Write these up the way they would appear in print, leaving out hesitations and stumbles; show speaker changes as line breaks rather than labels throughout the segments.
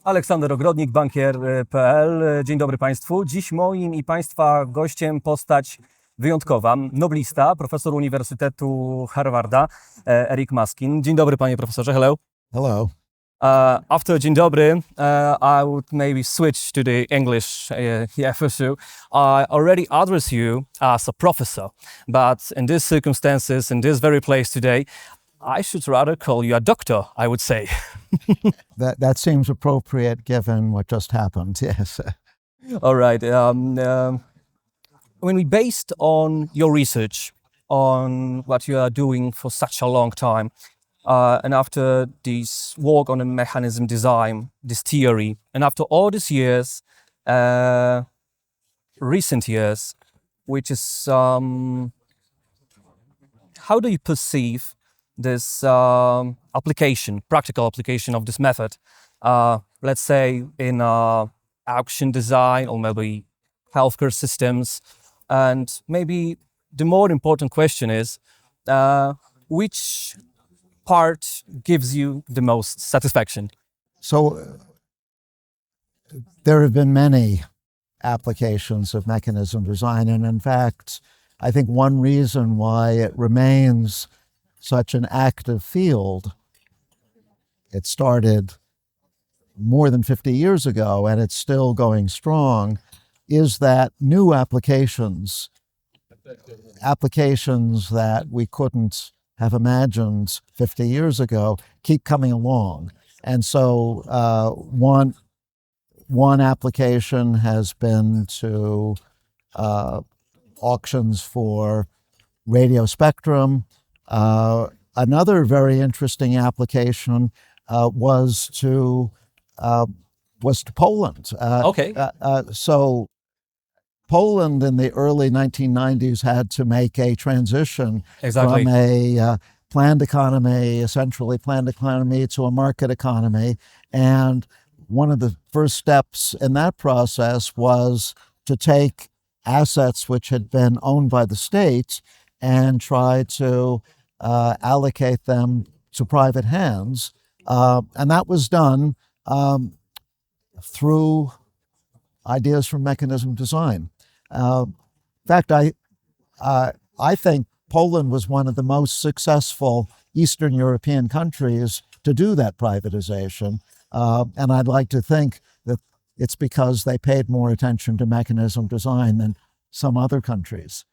Aleksander Ogrodnik, bankier.pl. Dzień dobry Państwu. Dziś moim i Państwa gościem postać wyjątkowa, noblista, profesor Uniwersytetu Harvarda, Maskin. Dzień dobry Panie Profesorze, hello.
Hello.
After dzień dobry, I would maybe switch to the English, for sure. I already address you as a professor, but in these circumstances, in this very place today, I should rather call you a doctor, I would say.
That seems appropriate given what just happened, yes.
All right. When we based on your research, on what you are doing for such a long time, and after this work on the mechanism design, this theory, and after all these years, recent years, which is, how do you perceive this application, practical application of this method, let's say in auction design or maybe healthcare systems? And maybe the more important question is, which part gives you the most satisfaction?
So there have been many applications of mechanism design, and in fact, I think one reason why it remains such an active field, it started more than 50 years ago and it's still going strong, is that new applications that we couldn't have imagined 50 years ago keep coming along. And so one application has been to auctions for radio spectrum. Another very interesting application was to Poland. So Poland in the early 1990s had to make a transition from a planned economy, a centrally planned economy, to a market economy. And one of the first steps in that process was to take assets which had been owned by the state and try to allocate them to private hands. And that was done through ideas from mechanism design. In fact, I think Poland was one of the most successful Eastern European countries to do that privatization. And I'd like to think that it's because they paid more attention to mechanism design than some other countries.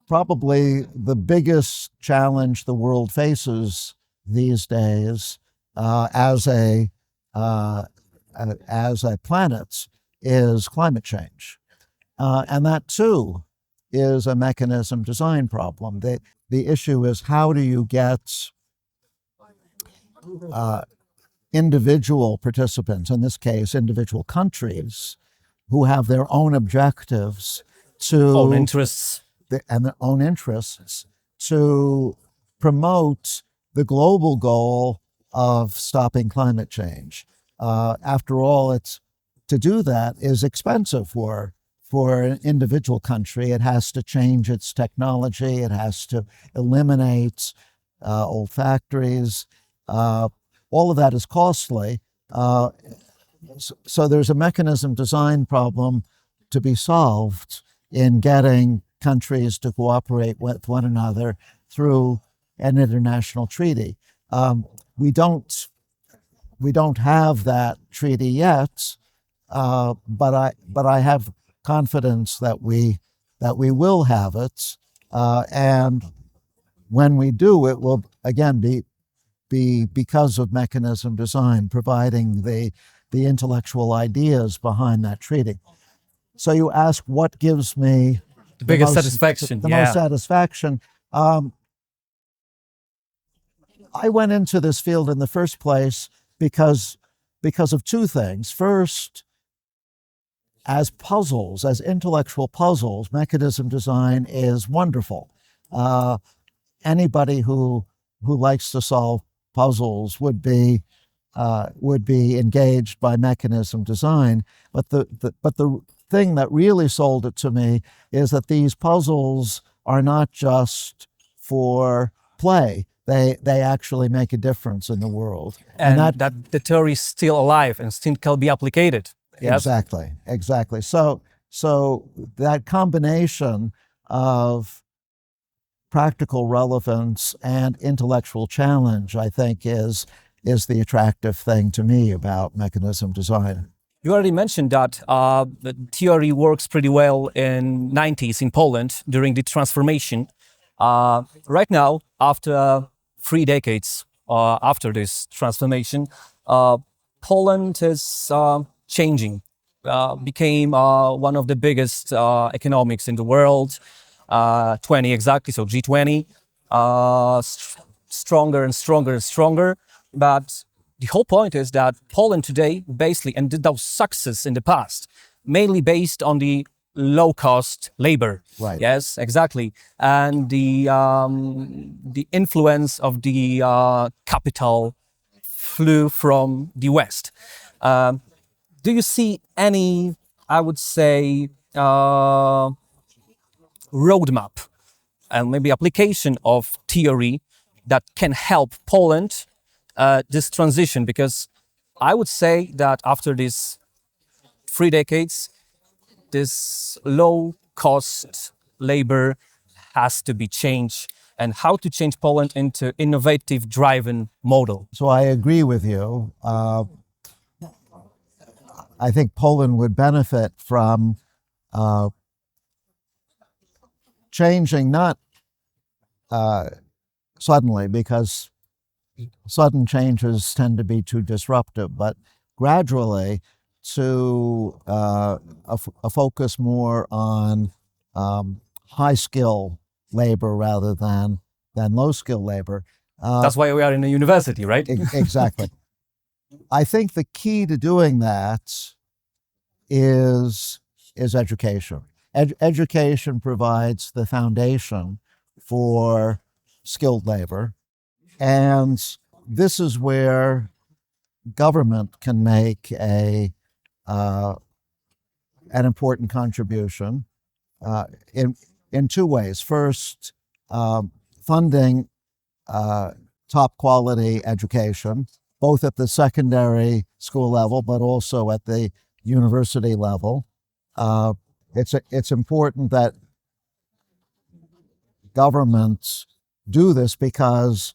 Probably the biggest challenge the world faces these days as a planet is climate change. And that too is a mechanism design problem. The issue is, how do you get individual participants, in this case individual countries, who have their own objectives
own interests
and their own interests to promote the global goal of stopping climate change. After all, to do that is expensive for an individual country. It has to change its technology. It has to eliminate old factories. All of that is costly. So there's a mechanism design problem to be solved in getting countries to cooperate with one another through an international treaty. We don't have that treaty yet, but I have confidence that we will have it, and when we do, it will again be because of mechanism design, providing the intellectual ideas behind that treaty. So you ask what gives me
the biggest satisfaction.
Most satisfaction. I went into this field in the first place because of two things. First, as puzzles, as intellectual puzzles, mechanism design is wonderful. Anybody who likes to solve puzzles would be engaged by mechanism design. But the thing that really sold it to me is that these puzzles are not just for play. they actually make a difference in the world.
And that the theory is still alive and still can be applied. Yes?
Exactly. So that combination of practical relevance and intellectual challenge, I think, is the attractive thing to me about mechanism design.
You already mentioned that the theory works pretty well in 90s in Poland during the transformation. Right now, after 3 decades after this transformation, Poland is changing, became one of the biggest economics in the world, 20 exactly, so G20, stronger and stronger and stronger. But the whole point is that Poland today, basically, and those success in the past, mainly based on the low-cost labor.
Right.
Yes, exactly, and the influence of the capital flew from the West. Do you see any, I would say, roadmap and maybe application of theory that can help Poland this transition? Because I would say that after these 3 decades, this low-cost labor has to be changed, and how to change Poland into innovative driven model.
So I agree with you. I think Poland would benefit from changing, not suddenly, because sudden changes tend to be too disruptive, but gradually to a focus more on high skill labor rather than low skill labor.
That's why we are in a university, right?
Exactly. I think the key to doing that is education. Education provides the foundation for skilled labor, and this is where government can make an important contribution in 2 ways. First, funding top quality education, both at the secondary school level, but also at the university level. It's important that governments do this because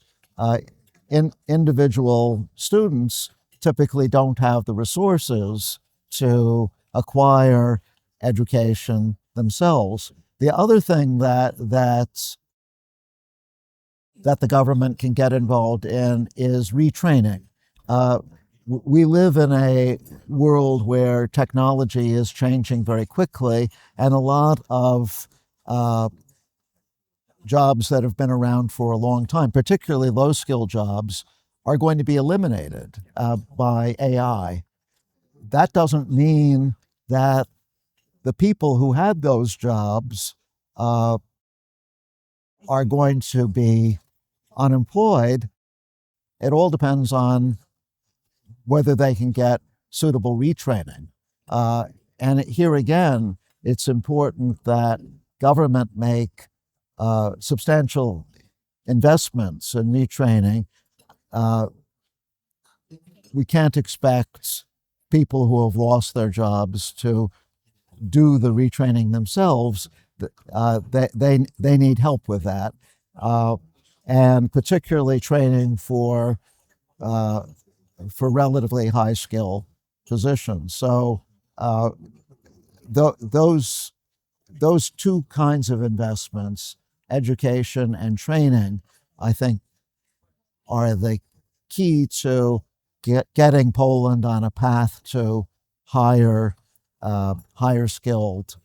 individual students typically don't have the resources to acquire education themselves. The other thing that the government can get involved in is retraining. We live in a world where technology is changing very quickly, and a lot of jobs that have been around for a long time, particularly low-skill jobs, are going to be eliminated by AI. That doesn't mean that the people who had those jobs are going to be unemployed. It all depends on whether they can get suitable retraining. And here again, it's important that government make substantial investments in retraining. We can't expect people who have lost their jobs to do the retraining themselves. They need help with that, and particularly training for relatively high skill positions. So those 2 kinds of investments, education and training, I think, are the key to getting Poland on a path to higher skilled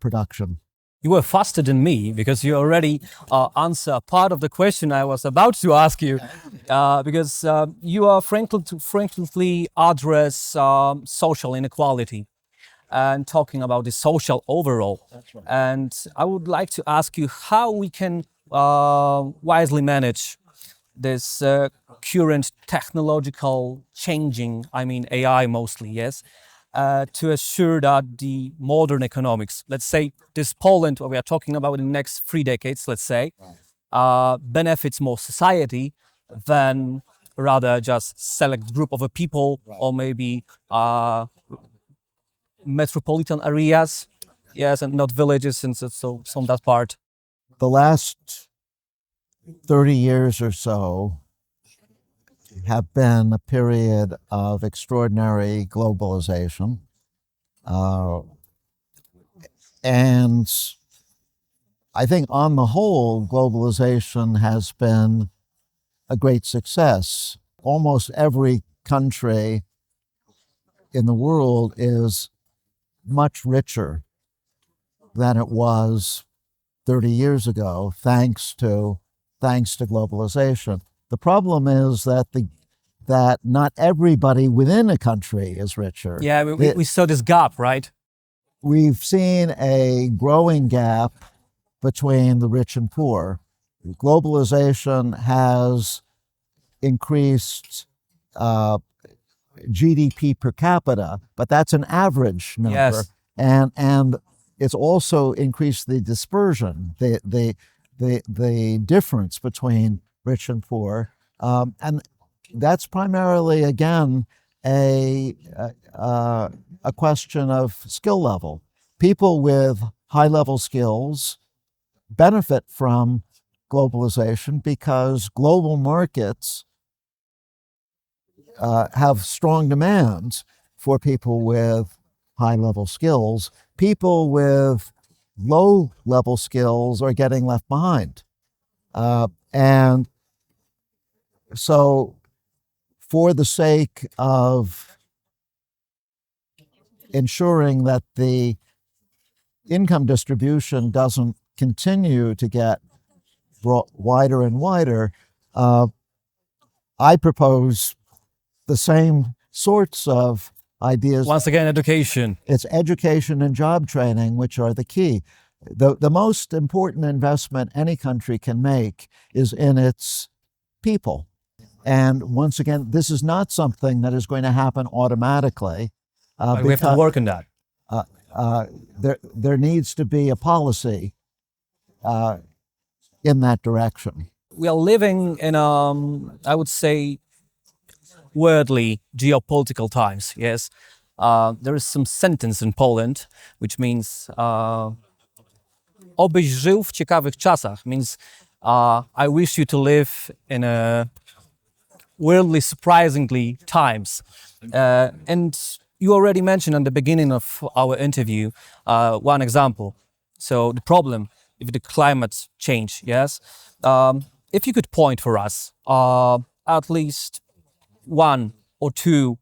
production.
You were faster than me because you already answered part of the question I was about to ask you, because you are frequently address social inequality and talking about the social overall.
That's right.
And I would like to ask you how we can wisely manage this current technological changing, I mean AI mostly, yes, to assure that the modern economics, let's say this Poland, what we are talking about in the next 3 decades, let's say, benefits more society than rather just select group of a people or maybe metropolitan areas, yes, and not villages, and so on that part.
The last 30 years or so have been a period of extraordinary globalization. And I think on the whole, globalization has been a great success. Almost every country in the world is much richer than it was 30 years ago, thanks to globalization. The problem is that not everybody within a country is richer.
Yeah, we saw this gap, right?
We've seen a growing gap between the rich and poor. Globalization has increased GDP per capita, but that's an average number.
Yes.
And it's also increased the dispersion, the difference between rich and poor. And that's primarily, again, a question of skill level. People with high-level skills benefit from globalization because global markets have strong demands for people with high-level skills. People with low-level skills are getting left behind. And so for the sake of ensuring that the income distribution doesn't continue to get wider and wider, I propose the same sorts of ideas.
Once again, education.
It's education and job training, which are the key. The most important investment any country can make is in its people. And once again, this is not something that is going to happen automatically.
We have to work on that.
There needs to be a policy in that direction.
We are living in, I would say, worldly geopolitical times, yes. There is some sentence in Poland, which means obyś żył w ciekawych czasach, means I wish you to live in a worldly, surprisingly times. And you already mentioned at the beginning of our interview one example. So the problem with the climate change, yes. If you could point for us at least one or two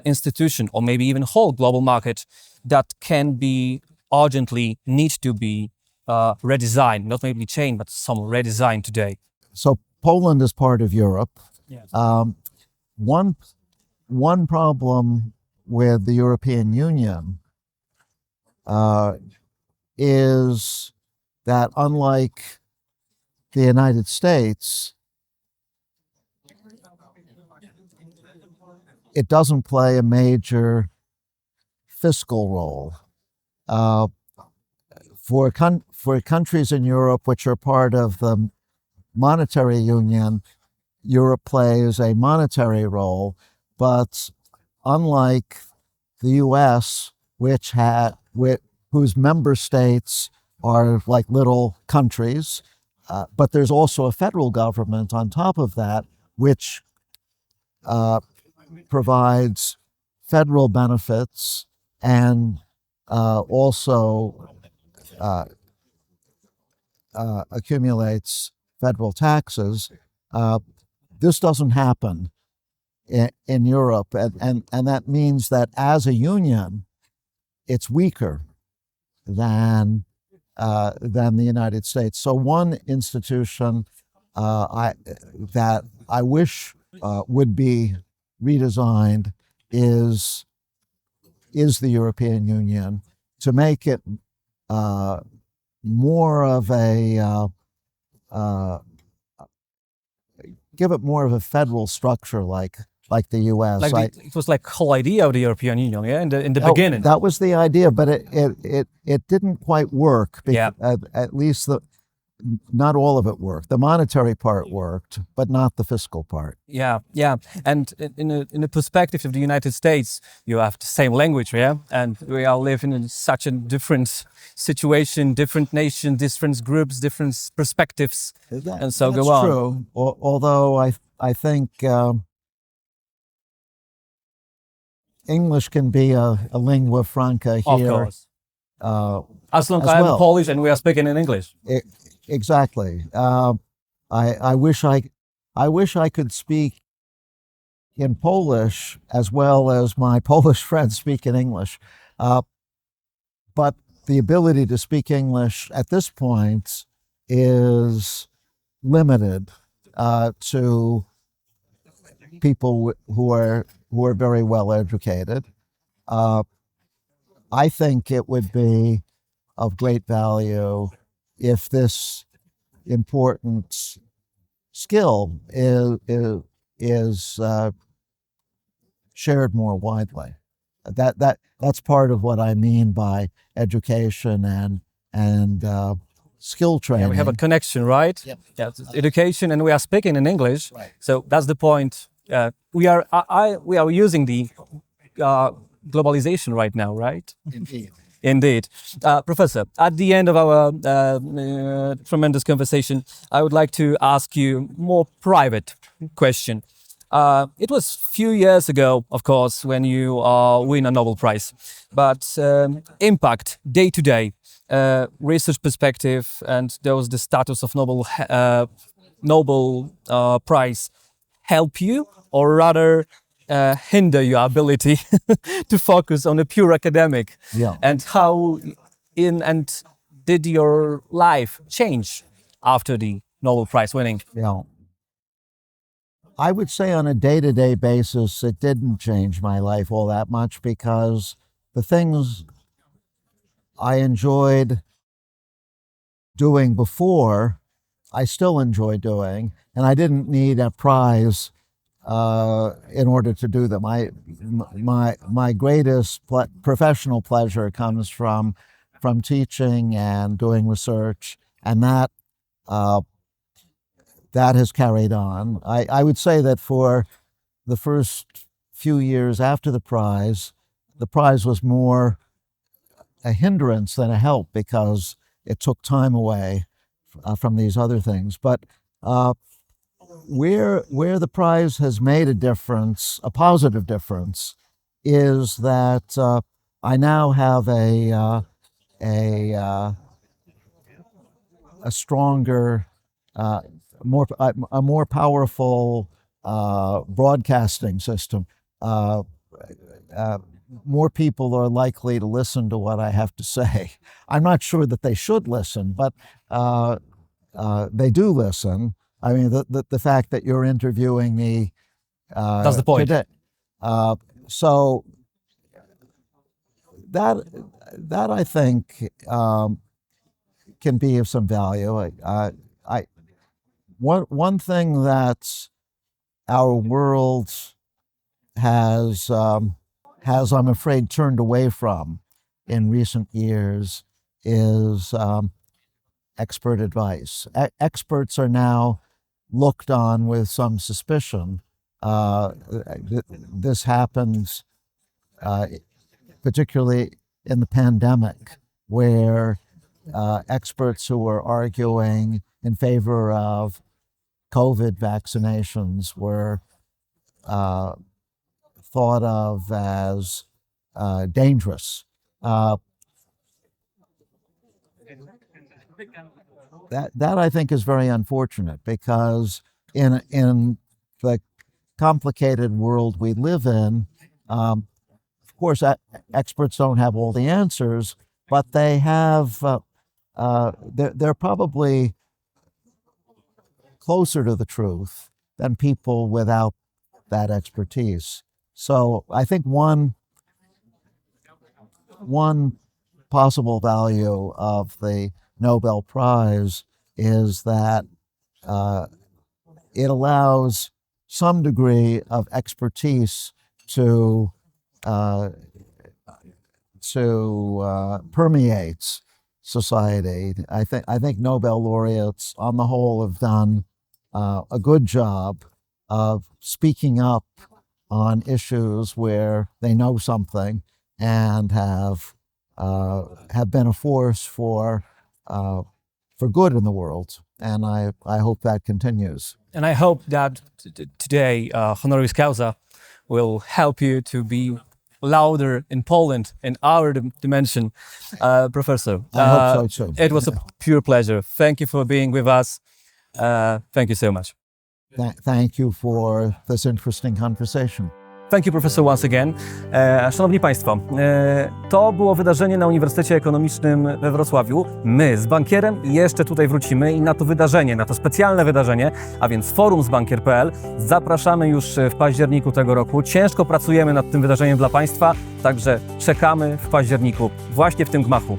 institution, or maybe even whole global market that can be urgently need to be redesigned, not maybe changed, but some redesigned today.
So Poland is part of Europe.
Yes.
One problem with the European Union is that unlike the United States, it doesn't play a major fiscal role. For countries in Europe which are part of the monetary union, Europe plays a monetary role, but unlike the U.S., whose member states are like little countries, but there's also a federal government on top of that, which provides federal benefits and also accumulates federal taxes. This doesn't happen in Europe, and that means that as a union, it's weaker than the United States. So one institution that I wish would be redesigned is the European Union, to make it more of a give it more of a federal structure like the U.S.
It was like whole idea of the European Union, yeah, in the beginning.
That was the idea, but it didn't quite work. At least not all of it worked. The monetary part worked, but not the fiscal part.
Yeah, yeah. And in the perspective of the United States, you have the same language, yeah? And we are living in such a different situation, different nation, different groups, different perspectives. And so
That's
go on.
true. Although I think English can be a lingua franca here.
Of course. As long as
as
I'm
well.
Polish and we are speaking in English.
Exactly. I wish I could speak in Polish as well as my Polish friends speak in English. But the ability to speak English at this point is limited to people who are very well educated. I think it would be of great value if this important skill is shared more widely. That's part of what I mean by education and skill training.
Yeah, we have a connection, right?
Yep.
Yeah, it's education, and we are speaking in English.
Right.
So that's the point. We are using the globalization right now, right?
Indeed.
Indeed. Professor, at the end of our tremendous conversation, I would like to ask you a more private question. It was a few years ago, of course, when you win a Nobel Prize, but impact day to day, research perspective, and there was the status of Nobel Prize help you, or rather hinder your ability to focus on a pure academic?
Yeah.
And how did your life change after the Nobel Prize winning?
Yeah. I would say on a day-to-day basis, it didn't change my life all that much, because the things I enjoyed doing before, I still enjoy doing, and I didn't need a prize in order to do them. My greatest professional pleasure comes from teaching and doing research, and that has carried on. I would say that for the first few years after the prize was more a hindrance than a help, because it took time away from these other things. But where the prize has made a difference, a positive difference, is that I now have a stronger, a more powerful broadcasting system. More people are likely to listen to what I have to say. I'm not sure that they should listen, but they do listen. I mean, the fact that you're interviewing me
That's the point.
today. So that I think can be of some value. One thing that our world has, I'm afraid, turned away from in recent years is expert advice. Experts are now looked on with some suspicion. This happens particularly in the pandemic, where experts who were arguing in favor of COVID vaccinations were thought of as dangerous. That I think is very unfortunate, because in the complicated world we live in, of course, experts don't have all the answers, but they have. They're probably closer to the truth than people without that expertise. So I think one possible value of the Nobel Prize is that it allows some degree of expertise to permeate society. I think Nobel laureates, on the whole, have done a good job of speaking up on issues where they know something and have been a force for good in the world. And I hope that continues.
And I hope that today honoris causa will help you to be louder in Poland in our dimension. Professor,
I hope so too.
It was a pure pleasure. Thank you for being with us. Thank you so much.
Thank you for this interesting conversation.
Thank you, professor, once again. Szanowni Państwo, to było wydarzenie na Uniwersytecie Ekonomicznym we Wrocławiu. My z bankierem jeszcze tutaj wrócimy i na to wydarzenie, na to specjalne wydarzenie, a więc forum z bankier.pl, zapraszamy już w październiku tego roku. Ciężko pracujemy nad tym wydarzeniem dla Państwa, także czekamy w październiku, właśnie w tym gmachu.